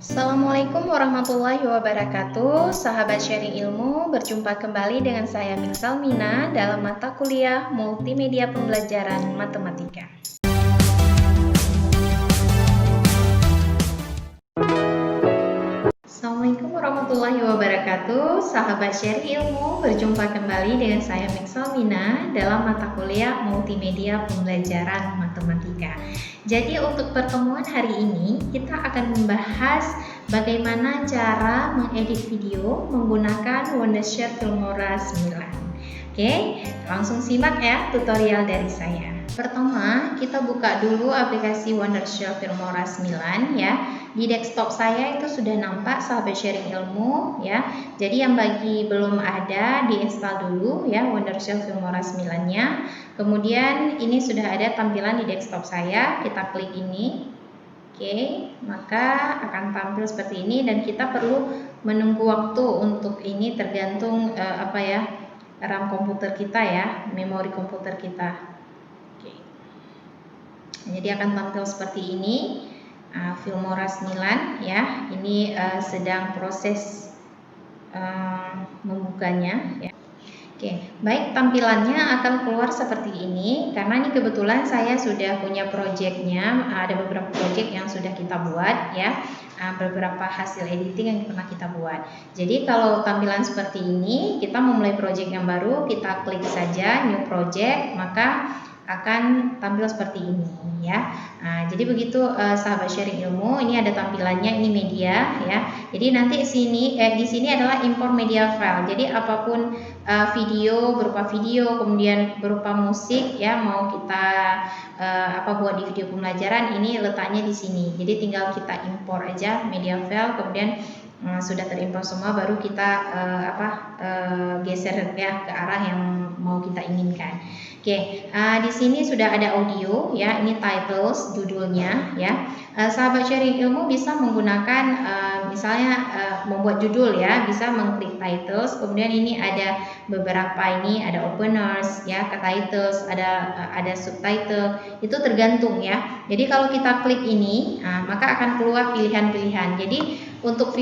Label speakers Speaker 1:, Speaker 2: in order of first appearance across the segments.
Speaker 1: Assalamualaikum warahmatullahi wabarakatuh. Sahabat sharing ilmu, berjumpa kembali dengan saya Miksal Mina dalam mata kuliah Multimedia Pembelajaran Matematika. Assalamualaikum warahmatullahi wabarakatuh. Sahabat sharing ilmu, berjumpa kembali dengan saya Miksal Mina dalam mata kuliah Multimedia Pembelajaran Matematika. Jadi untuk pertemuan hari ini kita akan membahas bagaimana cara mengedit video menggunakan Wondershare Filmora 9. Oke, langsung simak ya tutorial dari saya. Pertama, kita buka dulu aplikasi Wondershare Filmora 9 ya. Di desktop saya itu sudah nampak sahabat sharing ilmu ya. Jadi yang bagi belum ada, diinstal dulu ya Wondershare Filmora 9-nya. Kemudian ini sudah ada tampilan di desktop saya. Kita klik ini. Oke, maka akan tampil seperti ini dan kita perlu menunggu waktu untuk ini tergantung RAM komputer kita ya, memori komputer kita. Oke. Jadi akan tampil seperti ini. Filmora 9 ya, ini sedang proses membukanya ya. Oke, baik, tampilannya akan keluar seperti ini karena ini kebetulan saya sudah punya projectnya, ada beberapa project yang sudah kita buat ya, beberapa hasil editing yang pernah kita buat. Jadi kalau tampilan seperti ini, kita memulai project yang baru, kita klik saja new project, maka akan tampil seperti ini ya. Jadi begitu sahabat sharing ilmu, ini ada tampilannya, ini media ya. Jadi nanti di sini adalah import media file. Jadi apapun video berupa video, kemudian berupa musik ya, mau kita buat di video pembelajaran, ini letaknya di sini. Jadi tinggal kita import aja media file, kemudian sudah terimport semua, baru kita geser ya ke arah yang mau kita inginkan. Oke, di sini sudah ada audio ya, ini titles judulnya ya. Sahabat sharing ilmu bisa menggunakan misalnya membuat judul ya, bisa mengklik titles, kemudian ini ada beberapa, ini ada openers ya, ke titles, ada subtitle, itu tergantung ya. Jadi kalau kita klik ini, maka akan keluar pilihan-pilihan. Jadi untuk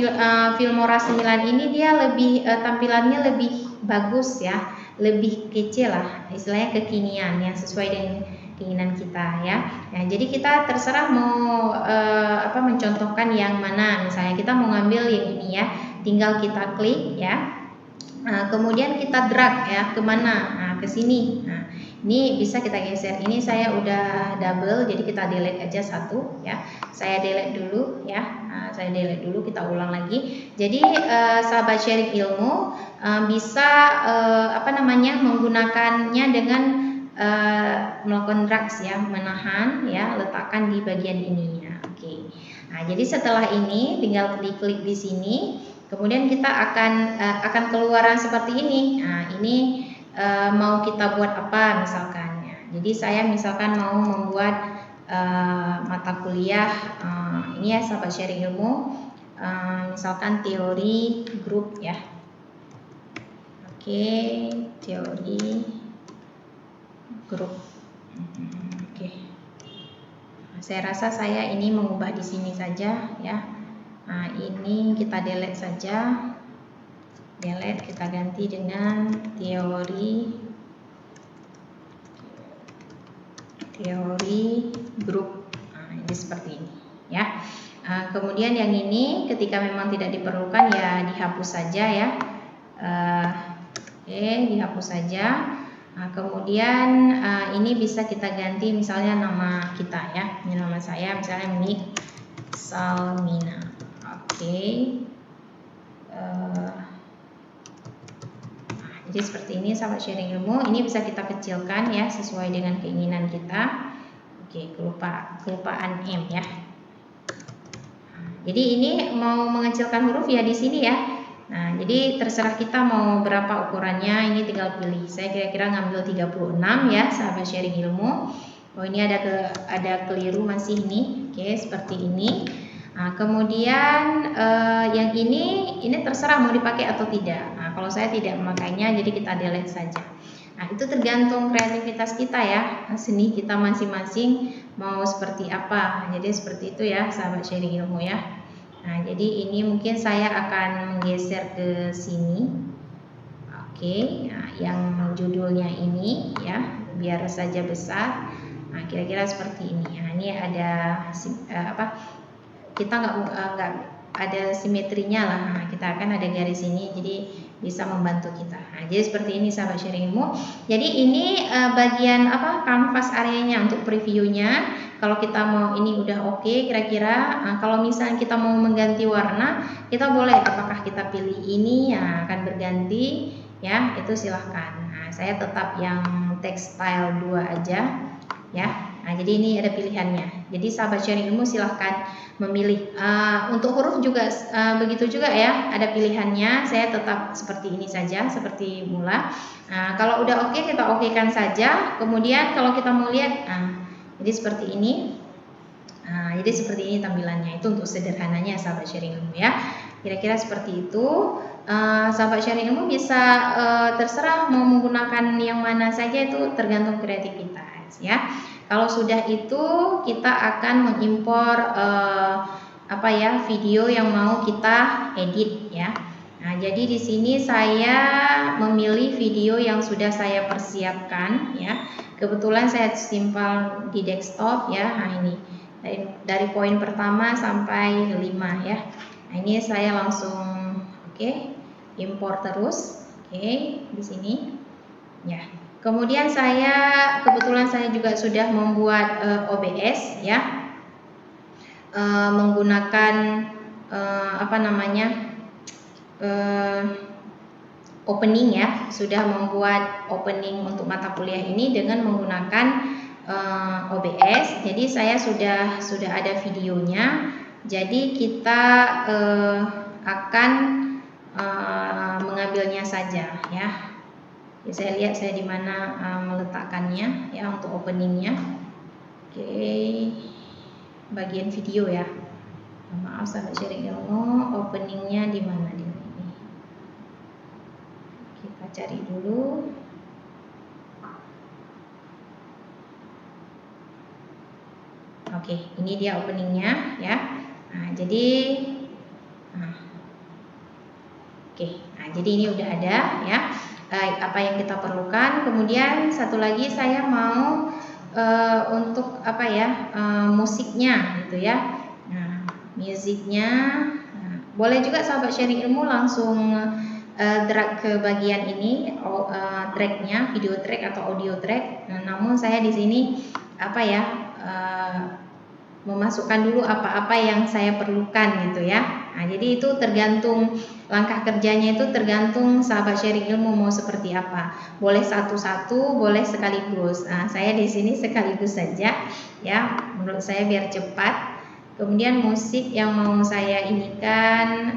Speaker 1: Filmora 9 ini dia lebih tampilannya lebih bagus ya, lebih kece lah, istilahnya kekinian yang sesuai dengan keinginan kita ya. Jadi kita terserah mau mencontohkan yang mana. Misalnya kita mau ngambil yang ini ya, tinggal kita klik ya. Kemudian kita drag ya kemana, ke sini. Ini bisa kita geser. Ini saya udah double, jadi kita delete aja satu ya. Saya delete dulu ya. Saya delete dulu, kita ulang lagi. Jadi sahabat sharing ilmu bisa menggunakannya dengan melakukan drag ya, menahan ya, letakkan di bagian ini ya. Oke. Jadi setelah ini tinggal klik di sini. Kemudian kita akan keluaran seperti ini. Ini mau kita buat apa misalkan ya. Jadi saya misalkan mau membuat mata kuliah ini ya sahabat sharing ilmu, misalkan teori grup ya. Oke, teori grup. Oke. Saya rasa saya ini mengubah di sini saja ya. Ini kita delete saja. Delete, kita ganti dengan teori grup. Ini seperti ini ya. Kemudian yang ini ketika memang tidak diperlukan ya dihapus saja ya. Dihapus saja. Kemudian ini bisa kita ganti misalnya nama kita ya. Ini nama saya misalnya Miksal Mina. Oke. Jadi seperti ini sahabat sharing ilmu. Ini bisa kita kecilkan ya sesuai dengan keinginan kita. Oke, kelupaan M ya. Jadi ini mau mengecilkan huruf ya di sini ya. Jadi terserah kita mau berapa ukurannya, ini tinggal pilih. Saya kira-kira ngambil 36 ya sahabat sharing ilmu. Oh, ini ada keliru masih ini. Oke, seperti ini. Kemudian yang ini terserah mau dipakai atau tidak. Kalau saya tidak memakainya, jadi kita delete saja. Itu tergantung kreativitas kita ya, seni kita masing-masing mau seperti apa. Jadi seperti itu ya sahabat sharing ilmu ya. Nah, jadi ini mungkin saya akan menggeser ke sini. Oke, nah, yang judulnya ini ya, biar saja besar. Nah, kira-kira seperti ini. Nah, ini ada kita nggak ada simetrinya lah. Nah, kita akan ada garis ini, jadi bisa membantu kita. Nah, jadi seperti ini sahabat sharing ilmu. Jadi ini bagian kanvas areanya untuk previewnya. Kalau kita mau ini udah oke, kira-kira kalau misalnya kita mau mengganti warna, kita boleh. Apakah kita pilih ini yang akan berganti ya, itu silahkan. Nah, saya tetap yang textile 2 aja ya. Nah, jadi ini ada pilihannya. Jadi sahabat sharing ilmu silahkan memilih. Untuk huruf juga begitu juga ya, ada pilihannya. Saya tetap seperti ini saja, seperti mula. Nah, kalau udah oke, kita okekan saja. Kemudian kalau kita mau lihat, jadi seperti ini. Nah, jadi seperti ini tampilannya. Itu untuk sederhananya sahabat sharing ilmu ya. Kira-kira seperti itu. Sahabat sharing ilmu bisa terserah mau menggunakan yang mana saja, itu tergantung kreativitas ya. Kalau sudah itu kita akan mengimpor video yang mau kita edit ya. Nah, jadi di sini saya memilih video yang sudah saya persiapkan ya. Kebetulan saya simpan di desktop ya. Nah, ini dari poin pertama sampai 5 ya. Nah, ini saya langsung impor terus. Di sini ya. Kemudian kebetulan saya juga sudah membuat OBS ya, menggunakan opening ya, sudah membuat opening untuk mata kuliah ini dengan menggunakan OBS. Jadi saya sudah ada videonya. Jadi kita akan mengambilnya saja ya. Saya lihat saya di mana meletakkannya ya untuk openingnya. Bagian video ya. Maaf sahabat sharing ilmu, openingnya di mana ini? Kita cari dulu. Ini dia openingnya ya. Nah, jadi jadi ini udah ada ya. Apa yang kita perlukan. Kemudian satu lagi saya mau untuk musiknya gitu ya. Nah, musiknya boleh juga sahabat sharing ilmu langsung drag ke bagian ini, tracknya, video track atau audio track. Nah, namun saya di sini memasukkan dulu apa-apa yang saya perlukan gitu ya. Nah, jadi itu tergantung langkah kerjanya, itu tergantung sahabat sharing ilmu mau seperti apa. Boleh satu-satu, boleh sekaligus. Nah, saya di sini sekaligus saja ya. Menurut saya biar cepat. Kemudian musik yang mau saya inikan,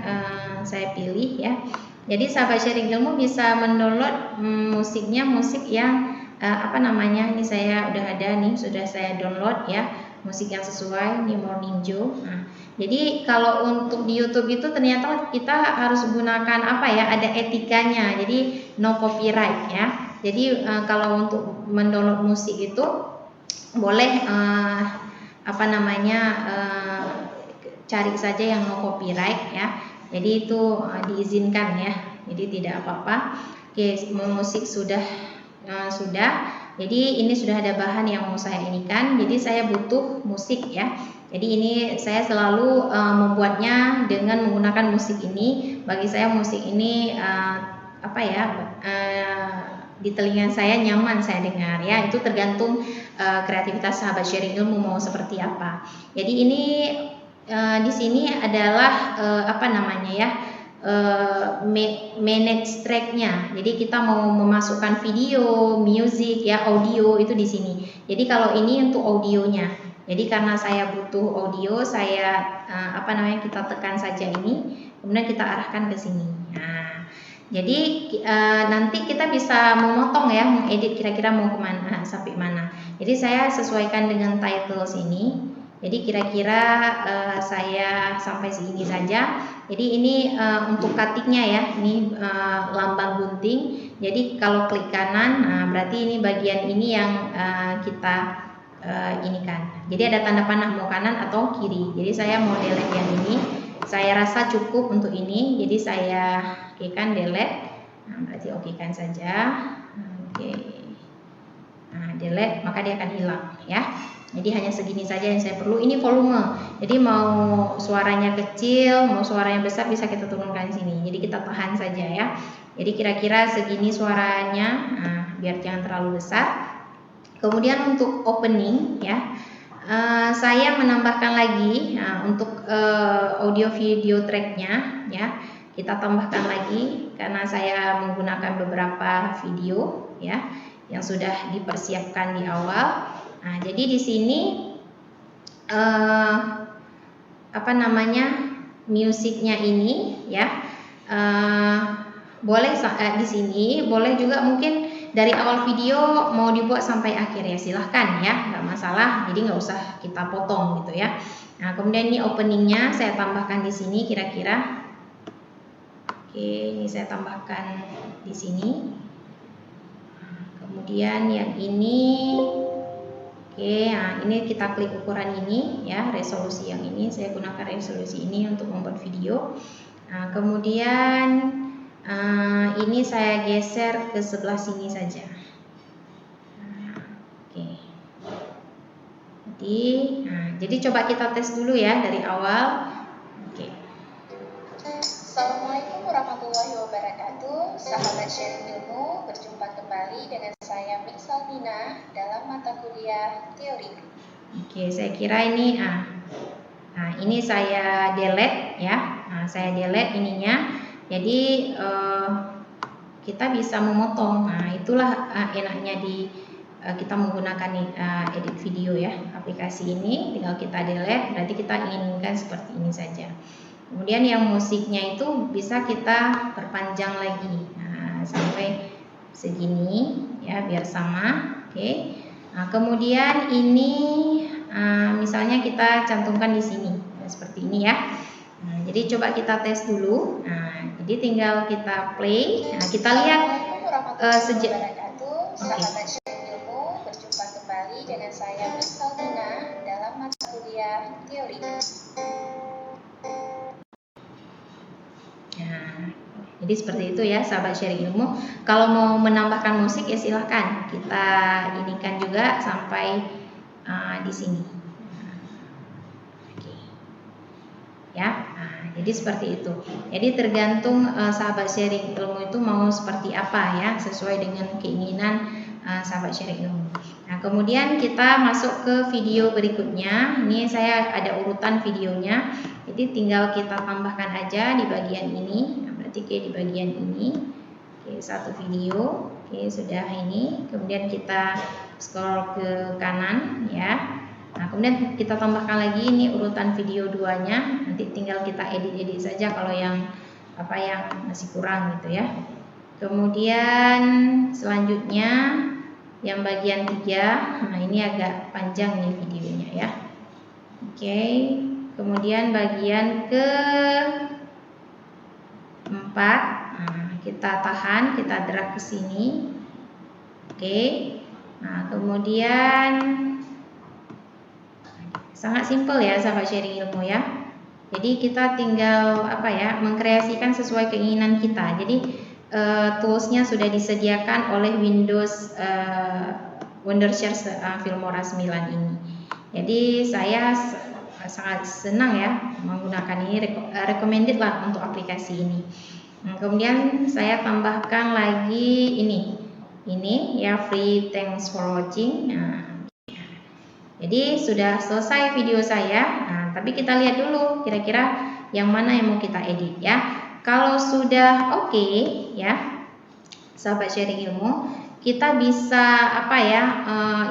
Speaker 1: saya pilih ya. Jadi sahabat sharing ilmu bisa mendownload musiknya, musik yang ini saya udah ada nih, sudah saya download ya. Musik yang sesuai, ini Morning Joe. Nah, jadi kalau untuk di YouTube itu ternyata kita harus gunakan ada etikanya. Jadi no copyright ya. Jadi kalau untuk mendownload musik itu boleh cari saja yang no copyright ya. Jadi itu diizinkan ya. Jadi tidak apa-apa. Musik sudah. Jadi ini sudah ada bahan yang mau saya inikan. Jadi saya butuh musik ya. Jadi ini saya selalu membuatnya dengan menggunakan musik ini. Bagi saya musik ini di telinga saya nyaman saya dengar ya. Itu tergantung kreativitas sahabat sharing ilmu mau seperti apa. Jadi ini di sini adalah manage tracknya. Jadi kita mau memasukkan video, music ya, audio itu di sini. Jadi kalau ini untuk audionya. Jadi karena saya butuh audio, saya kita tekan saja ini, kemudian kita arahkan ke sini. Nah, jadi nanti kita bisa memotong ya, mengedit kira-kira mau kemana, sampai mana. Jadi saya sesuaikan dengan title sini. Jadi kira-kira saya sampai segini saja. Jadi ini untuk cuttingnya ya, ini lambang gunting. Jadi kalau klik kanan, berarti ini bagian ini yang kita inikan. Jadi ada tanda panah mau kanan atau kiri. Jadi saya mau delete yang ini. saya rasa cukup untuk ini, jadi saya okekan delete. Nah, berarti okekan saja. Oke. Nah, delete, maka dia akan hilang ya. Jadi hanya segini saja yang saya perlu. Ini volume. Jadi mau suaranya kecil, mau suaranya besar bisa kita turunkan sini. Jadi kita tahan saja ya. Jadi kira-kira segini suaranya, nah, biar jangan terlalu besar. Kemudian untuk opening ya, saya menambahkan lagi untuk audio video tracknya ya, kita tambahkan lagi karena saya menggunakan beberapa video ya yang sudah dipersiapkan di awal. Nah, jadi di sini apa namanya, musiknya ini ya, boleh di sini, boleh juga mungkin dari awal video mau dibuat sampai akhir ya, silahkan ya, nggak masalah. Jadi nggak usah kita potong gitu ya. Nah, kemudian ini openingnya saya tambahkan di sini kira-kira. Oke, ini saya tambahkan di sini. Kemudian yang ini, oke, nah ini kita klik ukuran ini ya, resolusi yang ini. Saya gunakan resolusi ini untuk membuat video. Nah, kemudian ini saya geser ke sebelah sini saja. Oke. Jadi coba kita tes dulu ya dari awal. Oke.
Speaker 2: Assalamualaikum warahmatullahi wabarakatuh. Sahabat sharing ilmu, berjumpa kembali dengan saya Miksalmina dalam mata kuliah teori.
Speaker 1: Oke, saya kira ini ini saya delete ya. Nah, saya delete ininya. Jadi kita bisa memotong. Nah, itulah enaknya di kita menggunakan edit video ya. Aplikasi ini tinggal kita delete, berarti kita inginkan seperti ini saja. Kemudian yang musiknya itu bisa kita perpanjang lagi. Nah, sampai segini ya, biar sama. Oke. Nah, kemudian ini misalnya kita cantumkan di sini seperti ini ya. Nah, jadi coba kita tes dulu. Nah, jadi tinggal kita play. Nah, kita lihat sejak.
Speaker 2: Sahabat sharing ilmu, berjumpa kembali dengan saya Miksalmina dalam mata kuliah teori.
Speaker 1: Nah, jadi seperti itu ya sahabat sharing ilmu. Kalau mau menambahkan musik ya silahkan. Kita inikan juga sampai di sini. Oke. Ya, jadi seperti itu. Jadi tergantung sahabat sharing ilmu itu mau seperti apa ya, sesuai dengan keinginan sahabat sharing ilmu. Nah, kemudian kita masuk ke video berikutnya. Ini saya ada urutan videonya. Jadi tinggal kita tambahkan aja di bagian ini. Nah, berarti di bagian ini. Oke, satu video. Oke, sudah ini. Kemudian kita scroll ke kanan ya. Nah, kemudian kita tambahkan lagi ini urutan video 2-nya. Nanti tinggal kita edit-edit saja kalau yang masih kurang gitu ya. Kemudian selanjutnya yang bagian 3. Nah, ini agak panjang nih videonya ya. Oke. Kemudian bagian ke-4, kita tahan, kita drag ke sini. Oke. Nah, kemudian sangat simpel ya sahabat sharing ilmu ya. Jadi kita tinggal mengkreasikan sesuai keinginan kita. Jadi toolsnya sudah disediakan oleh Windows Wondershare Filmora 9 ini. Jadi saya sangat senang ya menggunakan ini, recommended lah untuk aplikasi ini. Kemudian saya tambahkan lagi ini ya, free, thanks for watching. Jadi sudah selesai video saya. Tapi kita lihat dulu kira-kira yang mana yang mau kita edit ya. Kalau sudah oke ya sahabat sharing ilmu, kita bisa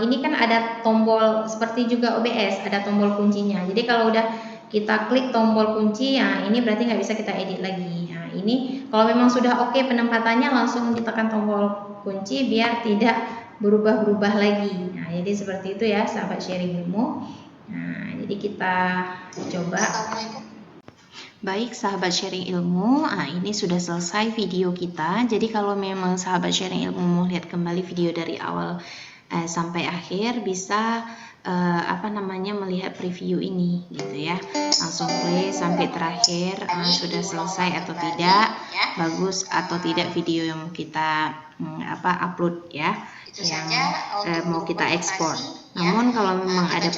Speaker 1: ini kan ada tombol seperti juga OBS, ada tombol kuncinya. Jadi kalau udah kita klik tombol kunci ya, ini berarti nggak bisa kita edit lagi. Nah, ini kalau memang sudah oke penempatannya, langsung ditekan tombol kunci biar tidak berubah-berubah lagi. Nah, jadi seperti itu ya sahabat sharing ilmu. Nah, jadi kita coba. Baik sahabat sharing ilmu, ini sudah selesai video kita. Jadi kalau memang sahabat sharing ilmu mau lihat kembali video dari awal sampai akhir, bisa melihat preview ini gitu ya. Langsung play sampai terakhir, sudah selesai atau tidak, bagus atau tidak video yang kita upload ya, yang mau kita ekspor. Namun kalau memang ada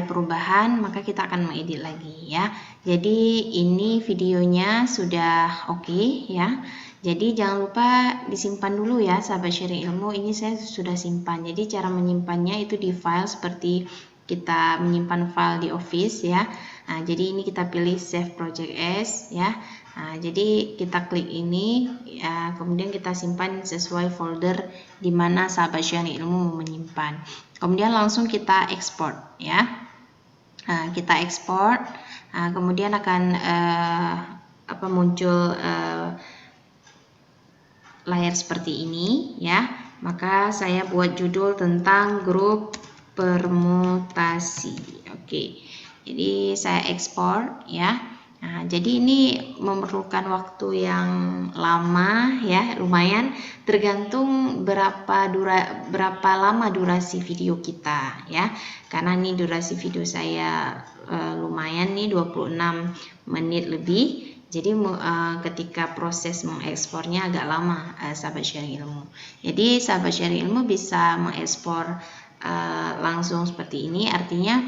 Speaker 1: perubahan, maka kita akan mengedit lagi ya. Jadi ini videonya sudah oke ya. Jadi jangan lupa disimpan dulu ya sahabat sharing ilmu. Ini saya sudah simpan. Jadi cara menyimpannya itu di file seperti kita menyimpan file di Office ya. Nah, jadi ini kita pilih Save Project As ya. Nah, jadi kita klik ini ya, kemudian kita simpan sesuai folder di mana sahabat sharing ilmu mau menyimpan. Kemudian langsung kita ekspor ya. Nah, kita ekspor. Nah, kemudian akan muncul layar seperti ini ya. Maka saya buat judul tentang grup permutasi. Oke. Jadi saya ekspor ya. Nah, jadi ini memerlukan waktu yang lama ya, lumayan tergantung berapa lama durasi video kita ya. Karena ini durasi video saya lumayan nih 26 menit lebih. Jadi ketika proses mengekspornya agak lama sahabat sharing ilmu. Jadi sahabat sharing ilmu bisa mengekspor langsung seperti ini, artinya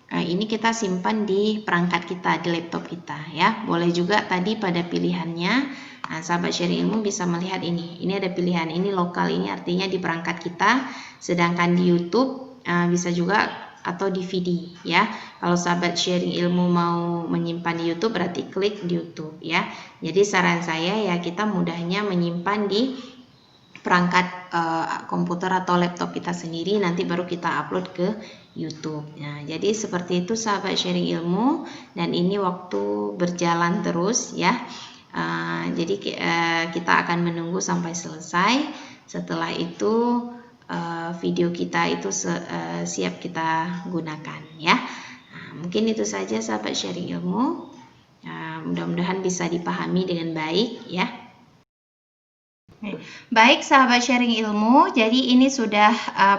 Speaker 1: ini kita simpan di perangkat kita, di laptop kita ya. Boleh juga tadi pada pilihannya, sahabat sharing ilmu bisa melihat ini. Ini ada pilihan, ini lokal, ini artinya di perangkat kita. Sedangkan di YouTube bisa juga atau DVD ya. Kalau sahabat sharing ilmu mau menyimpan di YouTube berarti klik di YouTube ya. Jadi saran saya ya kita mudahnya menyimpan di perangkat komputer atau laptop kita sendiri, nanti baru kita upload ke YouTube. Nah, jadi seperti itu sahabat sharing ilmu, dan ini waktu berjalan terus ya. Jadi kita akan menunggu sampai selesai. Setelah itu video kita itu siap kita gunakan ya. Nah, mungkin itu saja sahabat sharing ilmu. Mudah-mudahan bisa dipahami dengan baik ya. Baik sahabat sharing ilmu, jadi ini sudah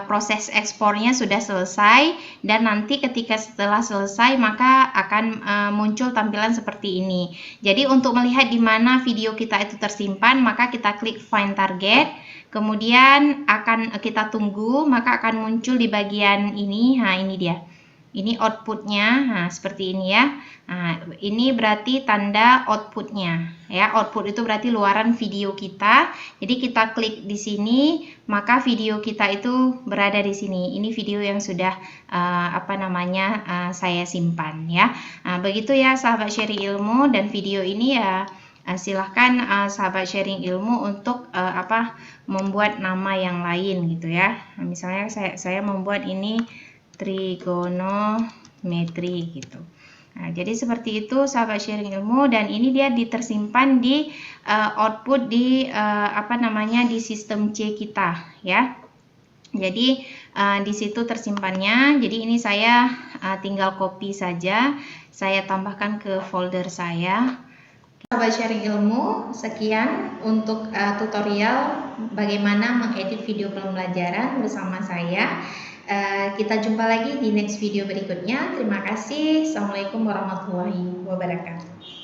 Speaker 1: proses ekspornya sudah selesai, dan nanti ketika setelah selesai maka akan muncul tampilan seperti ini. Jadi untuk melihat di mana video kita itu tersimpan, maka kita klik Find Target, kemudian akan kita tunggu, maka akan muncul di bagian ini. Nah, ini dia. Ini outputnya, nah seperti ini ya. Nah, ini berarti tanda outputnya ya. Output itu berarti luaran video kita. Jadi kita klik di sini, maka video kita itu berada di sini. Ini video yang sudah saya simpan ya. Nah, begitu ya sahabat sharing ilmu, dan video ini ya silahkan sahabat sharing ilmu untuk membuat nama yang lain gitu ya. Nah, misalnya saya membuat ini trigonometri gitu. Nah, jadi seperti itu sahabat sharing ilmu, dan ini dia tersimpan di output di di sistem C kita ya. Jadi di situ tersimpannya. Jadi ini saya tinggal copy saja, saya tambahkan ke folder saya. Sahabat sharing ilmu, sekian untuk tutorial bagaimana mengedit video pembelajaran bersama saya. Kita jumpa lagi di next video berikutnya. Terima kasih. Assalamualaikum warahmatullahi wabarakatuh.